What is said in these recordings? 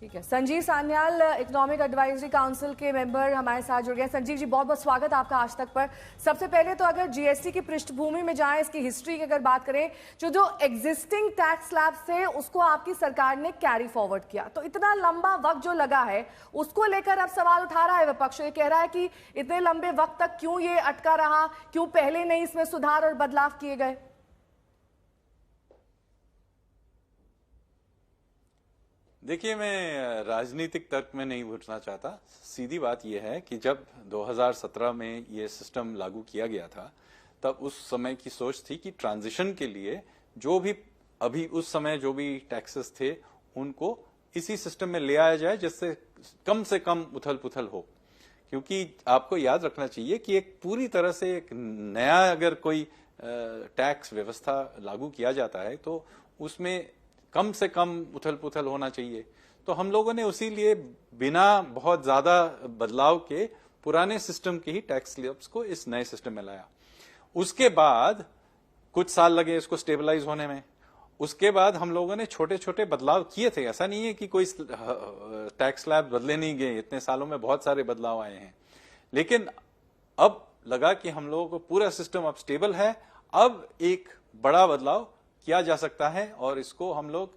ठीक है, Sanjeev Sanyal economic advisory council के मेंबर हमारे साथ जुड़ गए। संजीव जी, बहुत बहुत स्वागत आपका आज तक पर। सबसे पहले तो अगर जीएसटी की पृष्ठभूमि में जाएं, इसकी हिस्ट्री की अगर बात करें, जो एग्जिस्टिंग टैक्स स्लैब्स थे उसको आपकी सरकार ने कैरी फॉरवर्ड किया, तो इतना लंबा वक्त जो लगा है उसको लेकर अब सवाल उठा रहा है विपक्ष। ये कह रहा है कि इतने लंबे वक्त तक क्यों ये अटका रहा, क्यों पहले नहीं इसमें सुधार और बदलाव किए गए? देखिए, मैं राजनीतिक तर्क में नहीं घुसना चाहता। सीधी बात यह है कि जब 2017 में ये सिस्टम लागू किया गया था, तब उस समय की सोच थी कि ट्रांजिशन के लिए जो भी अभी उस समय जो भी टैक्सेस थे उनको इसी सिस्टम में ले आया जाए, जिससे कम से कम उथल पुथल हो। क्योंकि आपको याद रखना चाहिए कि एक पूरी तरह से एक नया अगर कोई टैक्स व्यवस्था लागू किया जाता है तो उसमें कम से कम उथल पुथल होना चाहिए। तो हम लोगों ने उसी लिए बिना बहुत ज्यादा बदलाव के पुराने सिस्टम के ही टैक्स स्लैब्स को इस नए सिस्टम में लाया। उसके बाद कुछ साल लगे इसको स्टेबलाइज होने में। उसके बाद हम लोगों ने छोटे छोटे बदलाव किए थे। ऐसा नहीं है कि कोई टैक्स स्लैब बदले नहीं गए, इतने सालों में बहुत सारे बदलाव आए हैं। लेकिन अब लगा कि हम लोगों को पूरा सिस्टम अब स्टेबल है, अब एक बड़ा बदलाव किया जा सकता है और इसको हम लोग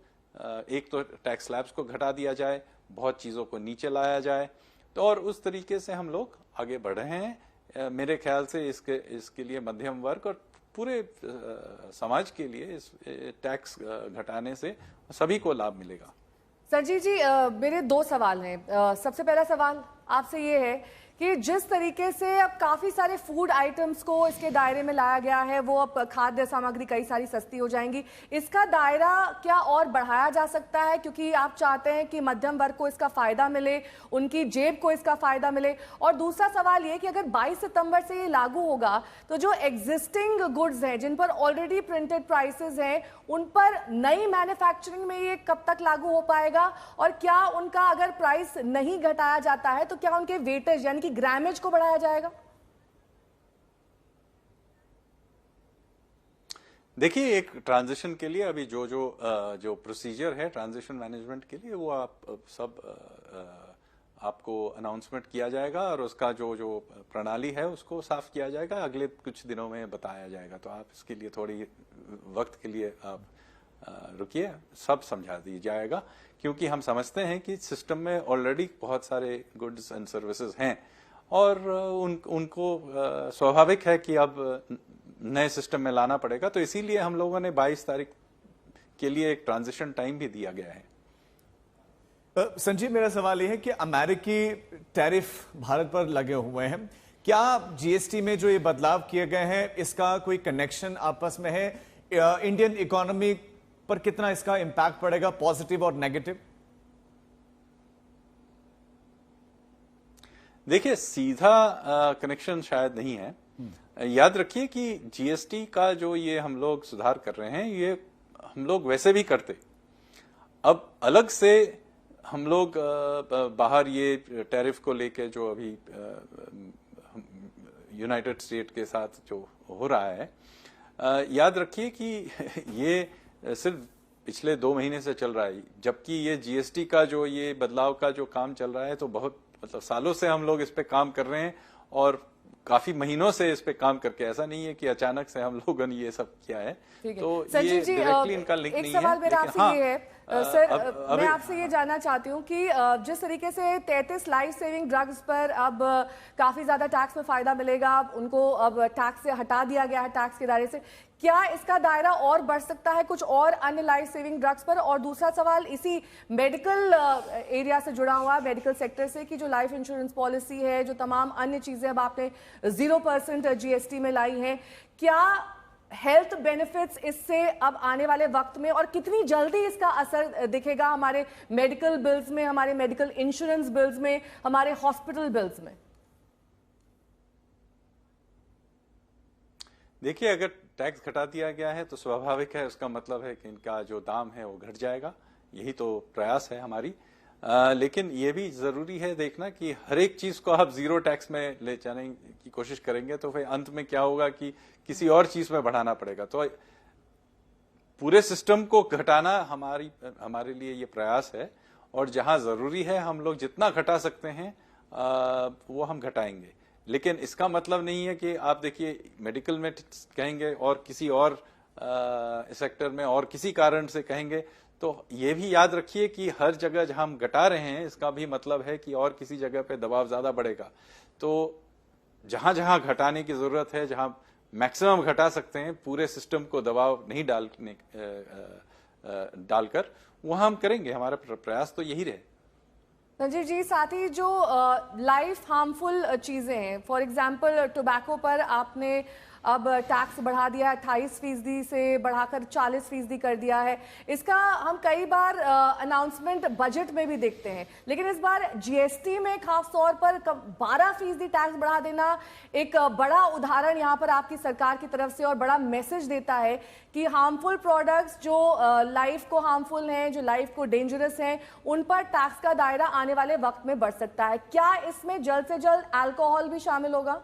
एक तो टैक्स स्लैब्स को घटा दिया जाए, बहुत चीजों को नीचे लाया जाए, तो और उस तरीके से हम लोग आगे बढ़ रहे हैं। मेरे ख्याल से इसके लिए मध्यम वर्ग और पूरे समाज के लिए इस टैक्स घटाने से सभी को लाभ मिलेगा। संजीव जी, मेरे दो सवाल हैं। सबसे पहला सवाल आपसे ये है कि जिस तरीके से अब काफी सारे फूड आइटम्स को इसके दायरे में लाया गया है, वो अब खाद्य सामग्री कई सारी सस्ती हो जाएंगी, इसका दायरा क्या और बढ़ाया जा सकता है? क्योंकि आप चाहते हैं कि मध्यम वर्ग को इसका फायदा मिले, उनकी जेब को इसका फायदा मिले। और दूसरा सवाल ये कि अगर 22 सितंबर से ये लागू होगा तो जो एग्जिस्टिंग गुड्स हैं, जिन पर ऑलरेडी प्रिंटेड प्राइसेस हैं, उन पर नई मैन्युफैक्चरिंग में ये कब तक लागू हो पाएगा? और क्या उनका अगर प्राइस नहीं घटाया जाता है तो क्या उनके वेटेज यानी कि ग्रामेज को बढ़ाया जाएगा? देखिए, एक ट्रांजिशन के लिए अभी जो प्रोसीजर है ट्रांजिशन मैनेजमेंट के लिए, वो आपको अनाउंसमेंट किया जाएगा और उसका जो प्रणाली है उसको साफ किया जाएगा, अगले कुछ दिनों में बताया जाएगा। तो आप इसके लिए थोड़ी वक्त के लिए आप रुकिए, सब समझा दिया जाएगा। क्योंकि हम समझते हैं कि सिस्टम में ऑलरेडी बहुत सारे गुड्स एंड सर्विसेज हैं और उनको स्वाभाविक है कि अब नए सिस्टम में लाना पड़ेगा। तो इसीलिए हम लोगों ने 22 तारीख के लिए एक ट्रांजिशन टाइम भी दिया गया है। संजीव, मेरा सवाल यह है कि अमेरिकी टैरिफ भारत पर लगे हुए हैं, क्या जीएसटी में जो ये बदलाव किए गए हैं इसका कोई कनेक्शन आपस में है? इंडियन इकोनॉमी पर कितना इसका इंपैक्ट पड़ेगा, पॉजिटिव और नेगेटिव? देखिए, सीधा कनेक्शन शायद नहीं है। याद रखिए कि जीएसटी का जो ये हम लोग सुधार कर रहे हैं, ये हम लोग वैसे भी करते। अब अलग से हम लोग बाहर ये टैरिफ को लेके जो अभी यूनाइटेड स्टेट के साथ जो हो रहा है, याद रखिए कि ये सिर्फ पिछले 2 महीने से चल रहा है, जबकि ये जीएसटी का जो ये बदलाव का जो काम चल रहा है तो बहुत मतलब सालों से हम लोग इस पे काम कर रहे हैं और काफी महीनों से इस पे काम करके, ऐसा नहीं है कि अचानक से हम लोगों ने ये सब किया है। तो ये डायरेक्टली इनका लिंक नहीं है। एक सवाल मेरा आपसे ये है सर, मैं आपसे ये जानना चाहती हूँ कि जिस तरीके से 33 लाइफ सेविंग ड्रग्स पर अब काफी ज्यादा टैक्स में फायदा मिलेगा, उनको अब टैक्स से हटा दिया गया है टैक्स के दायरे से, क्या इसका दायरा और बढ़ सकता है कुछ और अन्य लाइफ सेविंग ड्रग्स पर? और दूसरा सवाल इसी मेडिकल एरिया से जुड़ा हुआ, मेडिकल सेक्टर से, कि जो लाइफ इंश्योरेंस पॉलिसी है, जो तमाम अन्य चीजें अब आपने 0% जीएसटी में लाई हैं, क्या हेल्थ बेनिफिट्स इससे अब आने वाले वक्त में और कितनी जल्दी इसका असर दिखेगा हमारे मेडिकल बिल्स में, हमारे मेडिकल इंश्योरेंस बिल्स में, हमारे हॉस्पिटल बिल्स में? देखिए, अगर टैक्स घटा दिया गया है तो स्वाभाविक है, उसका मतलब है कि इनका जो दाम है वो घट जाएगा। यही तो प्रयास है हमारी। लेकिन ये भी जरूरी है देखना कि हर एक चीज को आप 0 टैक्स में ले जाने की कोशिश करेंगे तो फिर अंत में क्या होगा कि किसी और चीज में बढ़ाना पड़ेगा। तो पूरे सिस्टम को घटाना हमारे लिए ये प्रयास है और जहां जरूरी है हम लोग जितना घटा सकते हैं वो हम घटाएंगे। लेकिन इसका मतलब नहीं है कि आप देखिए मेडिकल में कहेंगे और किसी और सेक्टर में और किसी कारण से कहेंगे, तो ये भी याद रखिए कि हर जगह जहां हम घटा रहे हैं इसका भी मतलब है कि और किसी जगह पे दबाव ज्यादा बढ़ेगा। तो जहां जहां घटाने की जरूरत है, जहां मैक्सिमम घटा सकते हैं, पूरे सिस्टम को दबाव नहीं डालकर वहां हम करेंगे। हमारा प्रयास तो यही रहे। संजीव जी, साथ ही जो लाइफ हार्मफुल चीजें हैं, फॉर एग्जांपल टोबैको पर आपने अब टैक्स बढ़ा दिया है, 28% से बढ़ाकर 40% कर दिया है। इसका हम कई बार अनाउंसमेंट बजट में भी देखते हैं, लेकिन इस बार जीएसटी में खास तौर पर 12% टैक्स बढ़ा देना एक बड़ा उदाहरण यहाँ पर आपकी सरकार की तरफ से और बड़ा मैसेज देता है कि हार्मफुल प्रोडक्ट्स जो लाइफ को हार्मफुल हैं, जो लाइफ को डेंजरस हैं, उन पर टैक्स का दायरा आने वाले वक्त में बढ़ सकता है। क्या इसमें जल्द से जल्द अल्कोहल भी शामिल होगा?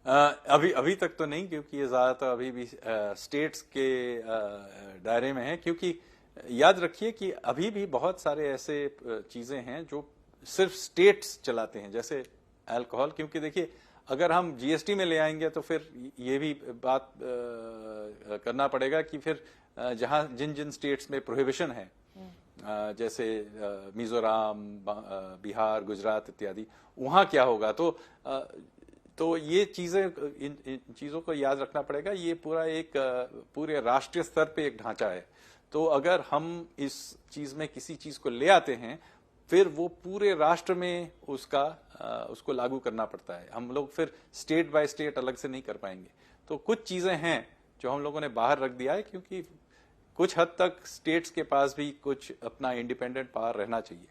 अभी तक तो नहीं, क्योंकि ये ज्यादातर अभी भी स्टेट्स के दायरे में है। क्योंकि याद रखिए कि अभी भी बहुत सारे ऐसे चीजें हैं जो सिर्फ स्टेट्स चलाते हैं, जैसे अल्कोहल। क्योंकि देखिए अगर हम जीएसटी में ले आएंगे तो फिर ये भी बात करना पड़ेगा कि फिर जहां जिन जिन स्टेट्स में प्रोहिबिशन है, जैसे मिजोरम, बिहार, गुजरात इत्यादि, वहां क्या होगा। तो ये चीजें, इन चीजों को याद रखना पड़ेगा। ये पूरा एक पूरे राष्ट्रीय स्तर पे एक ढांचा है। तो अगर हम इस चीज में किसी चीज को ले आते हैं, फिर वो पूरे राष्ट्र में उसको लागू करना पड़ता है। हम लोग फिर स्टेट बाय स्टेट अलग से नहीं कर पाएंगे। तो कुछ चीजें हैं जो हम लोगों ने बाहर रख दिया है, क्योंकि कुछ हद तक स्टेट्स के पास भी कुछ अपना इंडिपेंडेंट पावर रहना चाहिए।